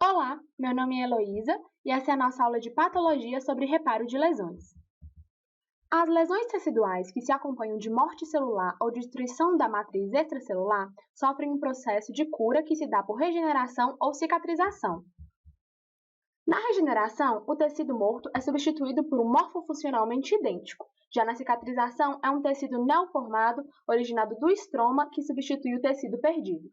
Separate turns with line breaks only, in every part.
Olá, meu nome é Heloísa e essa é a nossa aula de patologia sobre reparo de lesões. As lesões teciduais que se acompanham de morte celular ou destruição da matriz extracelular sofrem um processo de cura que se dá por regeneração ou cicatrização. Na regeneração, o tecido morto é substituído por um morfofuncionalmente idêntico. Já na cicatrização, é um tecido neoformado originado do estroma que substitui o tecido perdido.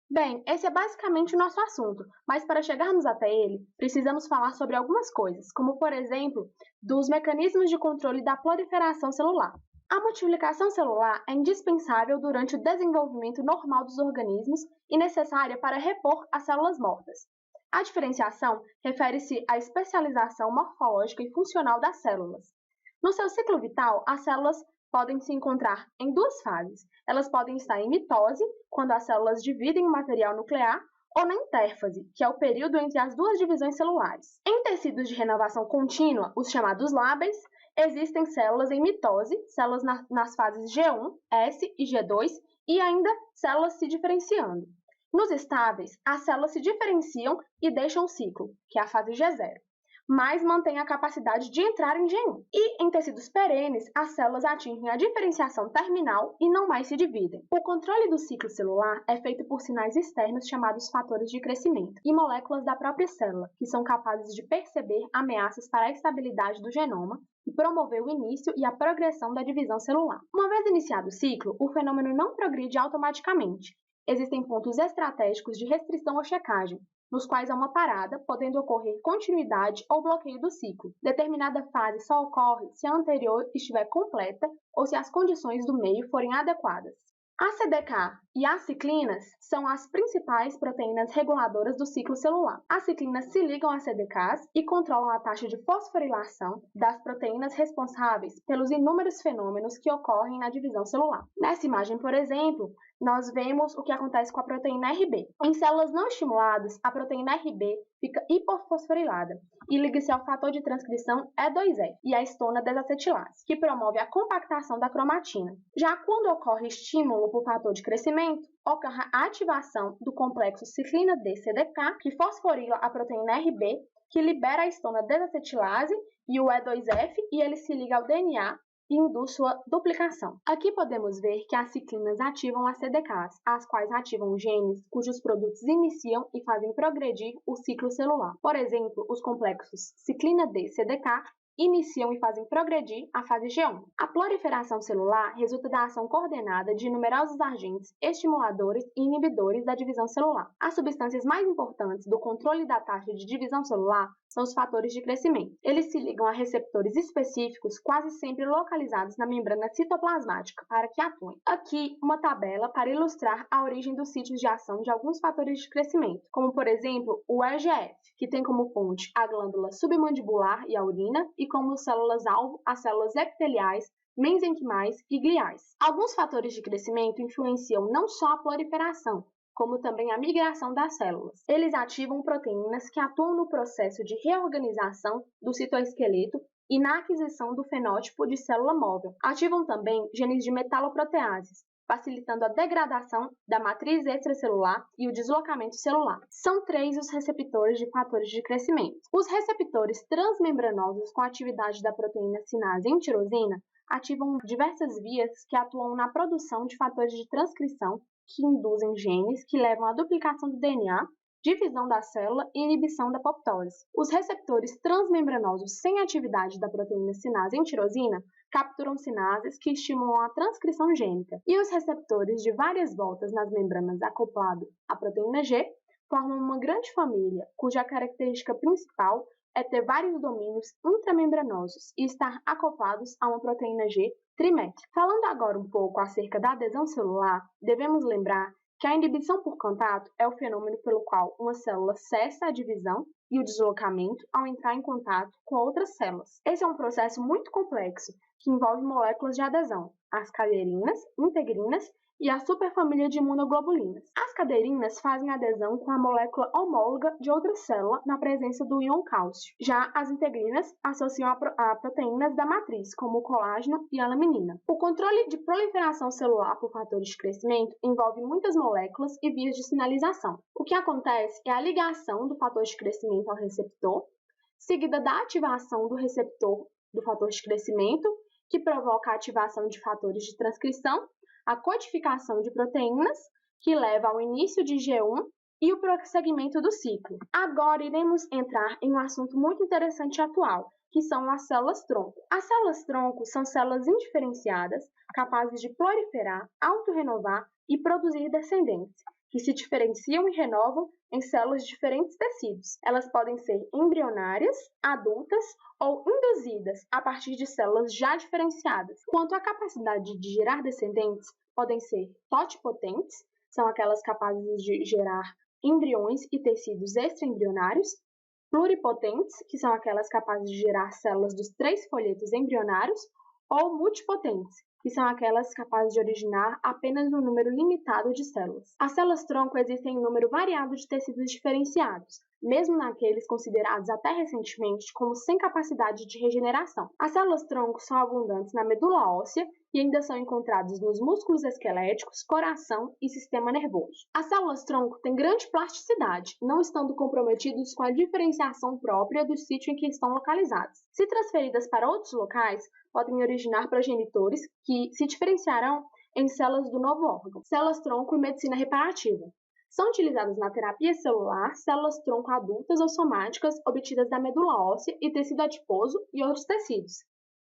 Bem, esse é basicamente o nosso assunto, mas para chegarmos até ele, precisamos falar sobre algumas coisas, como por exemplo, dos mecanismos de controle da proliferação celular. A multiplicação celular é indispensável durante o desenvolvimento normal dos organismos e necessária para repor as células mortas. A diferenciação refere-se à especialização morfológica e funcional das células. No seu ciclo vital, as células podem se encontrar em duas fases. Elas podem estar em mitose, quando as células dividem o material nuclear, ou na intérfase, que é o período entre as duas divisões celulares. Em tecidos de renovação contínua, os chamados lábeis, existem células em mitose, células nas fases G1, S e G2, e ainda células se diferenciando. Nos estáveis, as células se diferenciam e deixam o ciclo, que é a fase G0, mas mantém a capacidade de entrar em G1. E em tecidos perenes, as células atingem a diferenciação terminal e não mais se dividem. O controle do ciclo celular é feito por sinais externos chamados fatores de crescimento e moléculas da própria célula, que são capazes de perceber ameaças para a estabilidade do genoma e promover o início e a progressão da divisão celular. Uma vez iniciado o ciclo, o fenômeno não progride automaticamente. Existem pontos estratégicos de restrição ou checagem, nos quais há uma parada, podendo ocorrer continuidade ou bloqueio do ciclo. Determinada fase só ocorre se a anterior estiver completa ou se as condições do meio forem adequadas. A CDK e as ciclinas são as principais proteínas reguladoras do ciclo celular. As ciclinas se ligam às CDKs e controlam a taxa de fosforilação das proteínas responsáveis pelos inúmeros fenômenos que ocorrem na divisão celular. Nessa imagem, por exemplo, nós vemos o que acontece com a proteína RB. Em células não estimuladas, a proteína RB fica hipofosforilada e liga-se ao fator de transcrição E2F e à histona desacetilase, que promove a compactação da cromatina. Já quando ocorre estímulo por fator de crescimento, ocorre a ativação do complexo ciclina D-CDK, que fosforila a proteína RB, que libera a histona desacetilase e o E2F, e ele se liga ao DNA e induz sua duplicação. Aqui podemos ver que as ciclinas ativam as CDKs, as quais ativam genes cujos produtos iniciam e fazem progredir o ciclo celular. Por exemplo, os complexos ciclina D-CDK iniciam e fazem progredir a fase G1. A proliferação celular resulta da ação coordenada de numerosos agentes estimuladores e inibidores da divisão celular. As substâncias mais importantes do controle da taxa de divisão celular são os fatores de crescimento. Eles se ligam a receptores específicos, quase sempre localizados na membrana citoplasmática, para que atuem. Aqui, uma tabela para ilustrar a origem dos sítios de ação de alguns fatores de crescimento, como, por exemplo, o EGF, que tem como fonte a glândula submandibular e a urina, e como células-alvo as células epiteliais, mesenquimais e gliais. Alguns fatores de crescimento influenciam não só a proliferação, como também a migração das células. Eles ativam proteínas que atuam no processo de reorganização do citoesqueleto e na aquisição do fenótipo de célula móvel. Ativam também genes de metaloproteases, facilitando a degradação da matriz extracelular e o deslocamento celular. São 3 os receptores de fatores de crescimento. Os receptores transmembranosos com atividade da proteína sinase em tirosina ativam diversas vias que atuam na produção de fatores de transcrição que induzem genes que levam à duplicação do DNA, divisão da célula e inibição da apoptose. Os receptores transmembranosos sem atividade da proteína sinase em tirosina capturam sinases que estimulam a transcrição gênica, e os receptores de várias voltas nas membranas acoplado à proteína G formam uma grande família, cuja característica principal é ter vários domínios intramembranosos e estar acoplados a uma proteína G trimétrica. Falando agora um pouco acerca da adesão celular, devemos lembrar que a inibição por contato é o fenômeno pelo qual uma célula cessa a divisão e o deslocamento ao entrar em contato com outras células. Esse é um processo muito complexo que envolve moléculas de adesão, as caderinas, integrinas e a superfamília de imunoglobulinas. As caderinas fazem adesão com a molécula homóloga de outra célula na presença do íon cálcio. Já as integrinas associam a proteínas da matriz, como o colágeno e a laminina. O controle de proliferação celular por fatores de crescimento envolve muitas moléculas e vias de sinalização. O que acontece é a ligação do fator de crescimento ao receptor, seguida da ativação do receptor do fator de crescimento, que provoca a ativação de fatores de transcrição, a codificação de proteínas, que leva ao início de G1 e o prosseguimento do ciclo. Agora iremos entrar em um assunto muito interessante e atual, que são as células-tronco. As células-tronco são células indiferenciadas, capazes de proliferar, autorrenovar e produzir descendentes, que se diferenciam e renovam em células de diferentes tecidos. Elas podem ser embrionárias, adultas ou induzidas a partir de células já diferenciadas. Quanto à capacidade de gerar descendentes, podem ser totipotentes, são aquelas capazes de gerar embriões e tecidos extraembrionários, pluripotentes, que são aquelas capazes de gerar células dos 3 folhetos embrionários, ou multipotentes, que são aquelas capazes de originar apenas um número limitado de células. As células-tronco existem em número variado de tecidos diferenciados, mesmo naqueles considerados até recentemente como sem capacidade de regeneração. As células-tronco são abundantes na medula óssea e ainda são encontradas nos músculos esqueléticos, coração e sistema nervoso. As células-tronco têm grande plasticidade, não estando comprometidos com a diferenciação própria do sítio em que estão localizadas. Se transferidas para outros locais, podem originar progenitores que se diferenciarão em células do novo órgão. Células-tronco e medicina reparativa. São utilizadas na terapia celular células-tronco adultas ou somáticas obtidas da medula óssea e tecido adiposo e outros tecidos.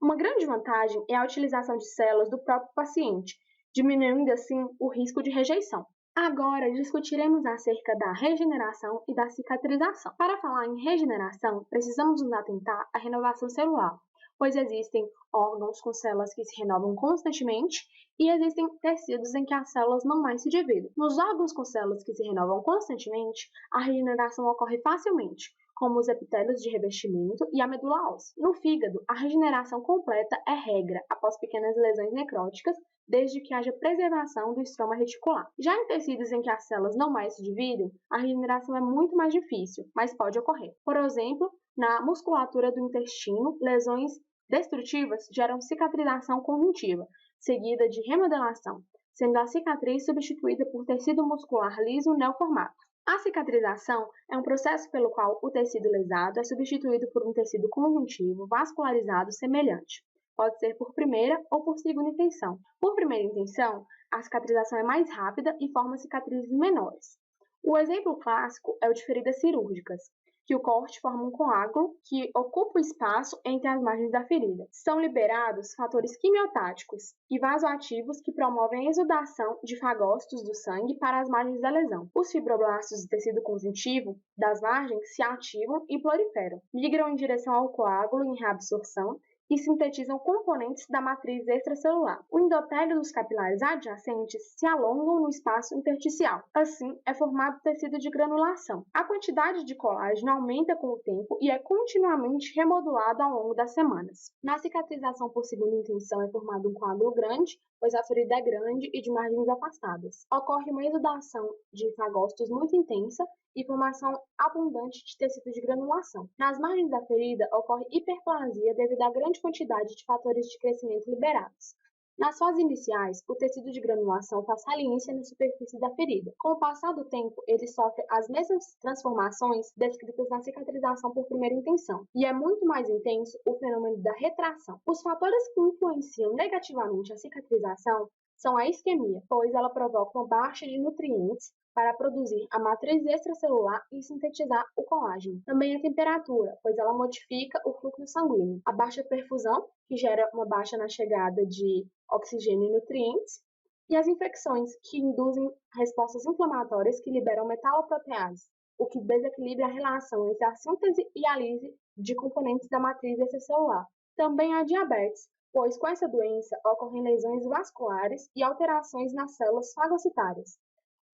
Uma grande vantagem é a utilização de células do próprio paciente, diminuindo assim o risco de rejeição. Agora discutiremos acerca da regeneração e da cicatrização. Para falar em regeneração, precisamos nos atentar à renovação celular, pois existem órgãos com células que se renovam constantemente e existem tecidos em que as células não mais se dividem. Nos órgãos com células que se renovam constantemente, a regeneração ocorre facilmente, como os epitélios de revestimento e a medula óssea. No fígado, a regeneração completa é regra após pequenas lesões necróticas, desde que haja preservação do estroma reticular. Já em tecidos em que as células não mais se dividem, a regeneração é muito mais difícil, mas pode ocorrer. Por exemplo, na musculatura do intestino, lesões destrutivas geram cicatrização conjuntiva, seguida de remodelação, sendo a cicatriz substituída por tecido muscular liso neoformado. A cicatrização é um processo pelo qual o tecido lesado é substituído por um tecido conjuntivo vascularizado semelhante. Pode ser por primeira ou por segunda intenção. Por primeira intenção, a cicatrização é mais rápida e forma cicatrizes menores. O exemplo clássico é o de feridas cirúrgicas, que o corte forma um coágulo que ocupa o espaço entre as margens da ferida. São liberados fatores quimiotáticos e vasoativos que promovem a exudação de fagócitos do sangue para as margens da lesão. Os fibroblastos do tecido conjuntivo das margens se ativam e proliferam, migram em direção ao coágulo em reabsorção e sintetizam componentes da matriz extracelular. O endotélio dos capilares adjacentes se alongam no espaço intersticial. Assim, é formado tecido de granulação. A quantidade de colágeno aumenta com o tempo e é continuamente remodulado ao longo das semanas. Na cicatrização por segunda intenção é formado um coágulo grande, pois a ferida é grande e de margens afastadas. Ocorre uma exudação de fagócitos muito intensa e formação abundante de tecido de granulação. Nas margens da ferida, ocorre hiperplasia devido à grande quantidade de fatores de crescimento liberados. Nas fases iniciais, o tecido de granulação faz saliência na superfície da ferida. Com o passar do tempo, ele sofre as mesmas transformações descritas na cicatrização por primeira intenção, e é muito mais intenso o fenômeno da retração. Os fatores que influenciam negativamente a cicatrização são a isquemia, pois ela provoca uma baixa de nutrientes para produzir a matriz extracelular e sintetizar o colágeno. Também a temperatura, pois ela modifica o fluxo sanguíneo. A baixa perfusão, que gera uma baixa na chegada de oxigênio e nutrientes. E as infecções, que induzem respostas inflamatórias que liberam metaloprotease, o que desequilibra a relação entre a síntese e a lise de componentes da matriz extracelular. Também a diabetes, pois com essa doença ocorrem lesões vasculares e alterações nas células fagocitárias.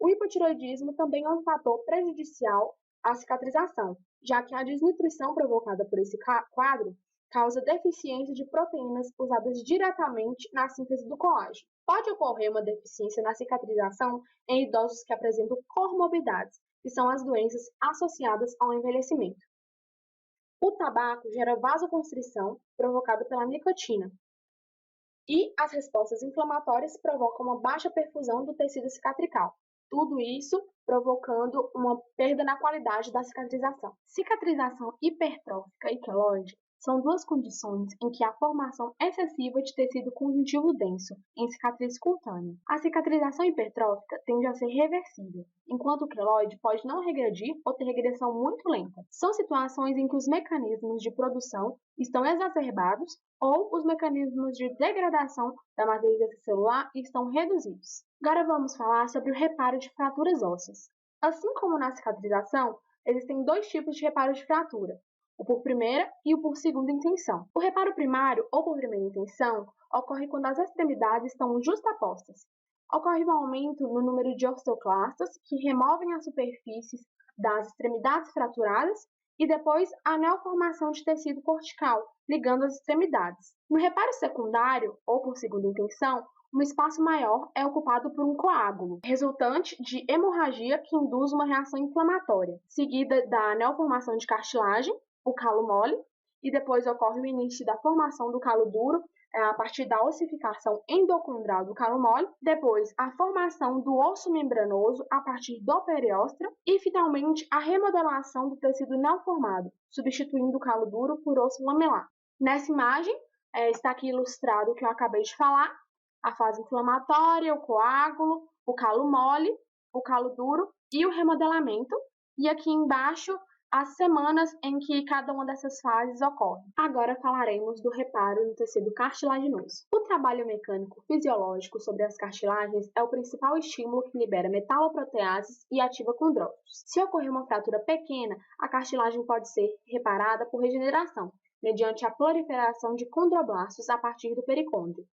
O hipotiroidismo também é um fator prejudicial à cicatrização, já que a desnutrição provocada por esse quadro causa deficiência de proteínas usadas diretamente na síntese do colágeno. Pode ocorrer uma deficiência na cicatrização em idosos que apresentam comorbidades, que são as doenças associadas ao envelhecimento. O tabaco gera vasoconstrição provocada pela nicotina, e as respostas inflamatórias provocam uma baixa perfusão do tecido cicatrical. Tudo isso provocando uma perda na qualidade da cicatrização. Cicatrização hipertrófica e queloide são duas condições em que há formação excessiva de tecido conjuntivo denso em cicatriz cutânea. A cicatrização hipertrófica tende a ser reversível, enquanto o queloide pode não regredir ou ter regressão muito lenta. São situações em que os mecanismos de produção estão exacerbados ou os mecanismos de degradação da matriz extracelular estão reduzidos. Agora vamos falar sobre o reparo de fraturas ósseas. Assim como na cicatrização, existem dois tipos de reparo de fratura, o por primeira e o por segunda intenção. O reparo primário ou por primeira intenção ocorre quando as extremidades estão justapostas. Ocorre um aumento no número de osteoclastas que removem as superfícies das extremidades fraturadas e depois a neoformação de tecido cortical, ligando as extremidades. No reparo secundário ou por segunda intenção, um espaço maior é ocupado por um coágulo, resultante de hemorragia que induz uma reação inflamatória, seguida da neoformação de cartilagem, o calo mole, e depois ocorre o início da formação do calo duro, a partir da ossificação endocondral do calo mole, depois a formação do osso membranoso a partir do periósteo e, finalmente, a remodelação do tecido neoformado, substituindo o calo duro por osso lamelar. Nessa imagem, está aqui ilustrado o que eu acabei de falar, a fase inflamatória, o coágulo, o calo mole, o calo duro e o remodelamento, e aqui embaixo as semanas em que cada uma dessas fases ocorre. Agora falaremos do reparo no tecido cartilaginoso. O trabalho mecânico fisiológico sobre as cartilagens é o principal estímulo que libera metaloproteases e ativa condrócitos. Se ocorrer uma fratura pequena, a cartilagem pode ser reparada por regeneração, mediante a proliferação de condroblastos a partir do pericôndrio.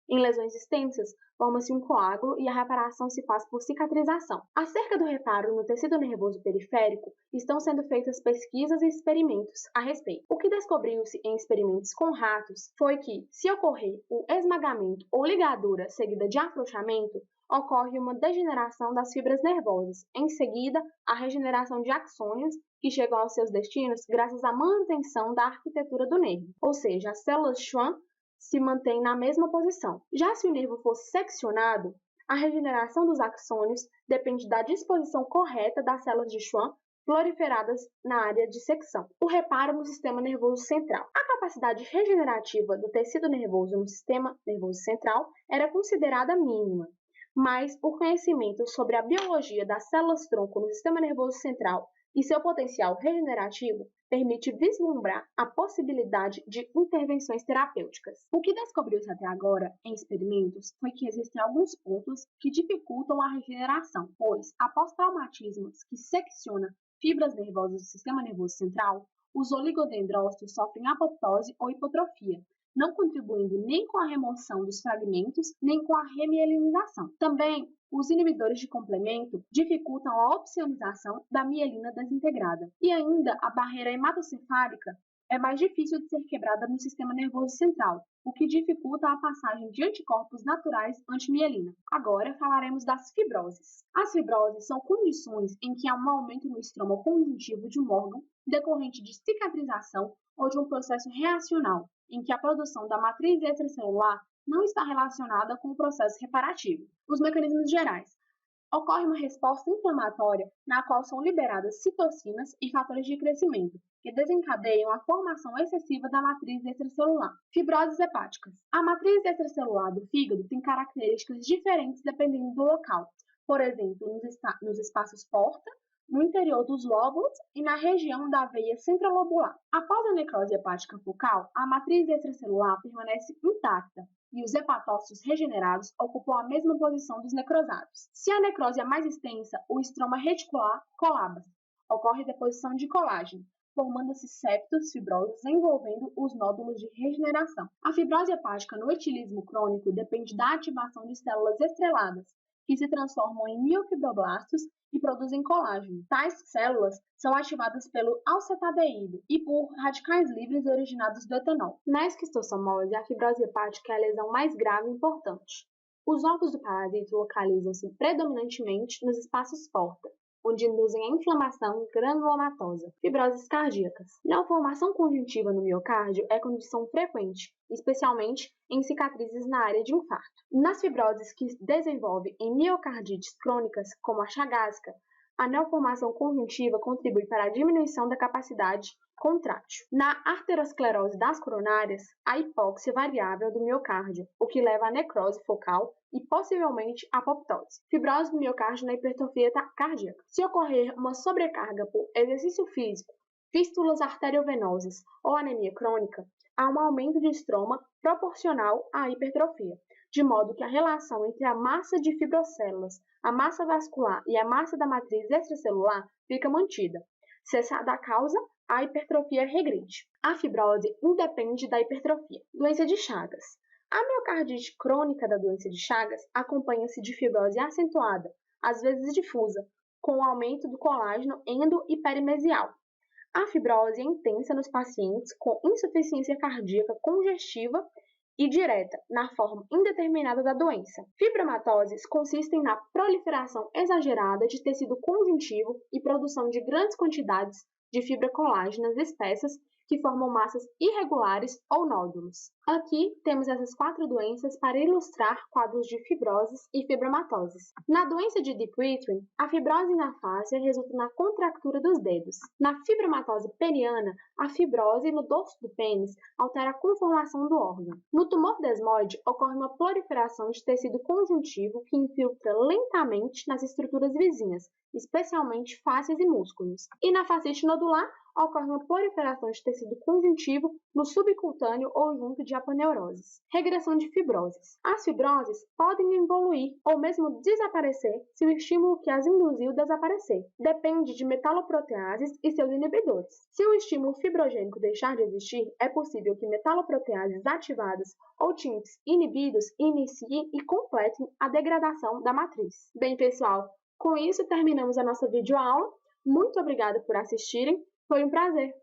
Em lesões extensas, forma-se um coágulo e a reparação se faz por cicatrização. Acerca do reparo no tecido nervoso periférico, estão sendo feitas pesquisas e experimentos a respeito. O que descobriu-se em experimentos com ratos foi que, se ocorrer o esmagamento ou ligadura seguida de afrouxamento, ocorre uma degeneração das fibras nervosas, em seguida, a regeneração de axônios, que chegam aos seus destinos graças à manutenção da arquitetura do nervo, ou seja, as células Schwann se mantém na mesma posição. Já se o nervo fosse seccionado, a regeneração dos axônios depende da disposição correta das células de Schwann proliferadas na área de secção. O reparo no sistema nervoso central. A capacidade regenerativa do tecido nervoso no sistema nervoso central era considerada mínima, mas o conhecimento sobre a biologia das células-tronco no sistema nervoso central e seu potencial regenerativo permite vislumbrar a possibilidade de intervenções terapêuticas. O que descobriu-se até agora em experimentos foi que existem alguns pontos que dificultam a regeneração, pois, após traumatismos que seccionam fibras nervosas do sistema nervoso central, os oligodendrócitos sofrem apoptose ou hipotrofia, não contribuindo nem com a remoção dos fragmentos, nem com a remielinização. Também, os inibidores de complemento dificultam a opsonização da mielina desintegrada. E ainda, a barreira hematocefálica é mais difícil de ser quebrada no sistema nervoso central, o que dificulta a passagem de anticorpos naturais antimielina. Agora falaremos das fibroses. As fibroses são condições em que há um aumento no estroma conjuntivo de um órgão decorrente de cicatrização ou de um processo reacional, em que a produção da matriz extracelular não está relacionada com o processo reparativo. Os mecanismos gerais. Ocorre uma resposta inflamatória na qual são liberadas citocinas e fatores de crescimento, que desencadeiam a formação excessiva da matriz extracelular. Fibroses hepáticas. A matriz extracelular do fígado tem características diferentes dependendo do local. Por exemplo, nos espaços porta, no interior dos lóbulos e na região da veia centralobular. Após a necrose hepática focal, a matriz extracelular permanece intacta e os hepatócitos regenerados ocupam a mesma posição dos necrosados. Se a necrose é mais extensa, o estroma reticular colapsa. Ocorre deposição de colágeno, formando-se septos fibrosos envolvendo os nódulos de regeneração. A fibrose hepática no etilismo crônico depende da ativação de células estreladas, que se transformam em miofibroblastos e produzem colágeno. Tais células são ativadas pelo acetadeído e por radicais livres originados do etanol. Na esquistossomose, a fibrose hepática é a lesão mais grave e importante. Os ovos do parasito localizam-se predominantemente nos espaços porta, onde induzem a inflamação granulomatosa. Fibroses cardíacas. Neoformação conjuntiva no miocárdio é condição frequente, especialmente em cicatrizes na área de infarto. Nas fibroses que se desenvolvem em miocardites crônicas, como a chagásica, a neoformação conjuntiva contribui para a diminuição da capacidade contrátil. Na arteriosclerose das coronárias, a hipóxia variável do miocárdio, o que leva à necrose focal e possivelmente à apoptose. Fibrose do miocárdio na hipertrofia cardíaca. Se ocorrer uma sobrecarga por exercício físico, fístulas arteriovenosas ou anemia crônica, há um aumento de estroma proporcional à hipertrofia, de modo que a relação entre a massa de fibrocélulas, a massa vascular e a massa da matriz extracelular fica mantida. Cessada a causa, a hipertrofia regride. A fibrose independe da hipertrofia. Doença de Chagas. A miocardite crônica da doença de Chagas acompanha-se de fibrose acentuada, às vezes difusa, com o aumento do colágeno endo e perimesial. A fibrose é intensa nos pacientes com insuficiência cardíaca congestiva e direta, na forma indeterminada da doença. Fibromatoses consistem na proliferação exagerada de tecido conjuntivo e produção de grandes quantidades de fibra colágenas espessas que formam massas irregulares ou nódulos. Aqui temos essas 4 doenças para ilustrar quadros de fibroses e fibromatoses. Na doença de Dupuytren, a fibrose na fáscia resulta na contractura dos dedos. Na fibromatose peniana, a fibrose no dorso do pênis altera a conformação do órgão. No tumor desmoide, ocorre uma proliferação de tecido conjuntivo que infiltra lentamente nas estruturas vizinhas, especialmente fáscias e músculos. E na fascite nodular, ocorre uma proliferação de tecido conjuntivo no subcutâneo ou junto de aponeuroses. Regressão de fibroses. As fibroses podem evoluir ou mesmo desaparecer se o estímulo que as induziu desaparecer. Depende de metaloproteases e seus inibidores. Se o estímulo fibrogênico deixar de existir, é possível que metaloproteases ativadas ou TIMPs inibidos iniciem e completem a degradação da matriz. Bem, pessoal, com isso terminamos a nossa videoaula. Muito obrigada por assistirem. Foi um prazer!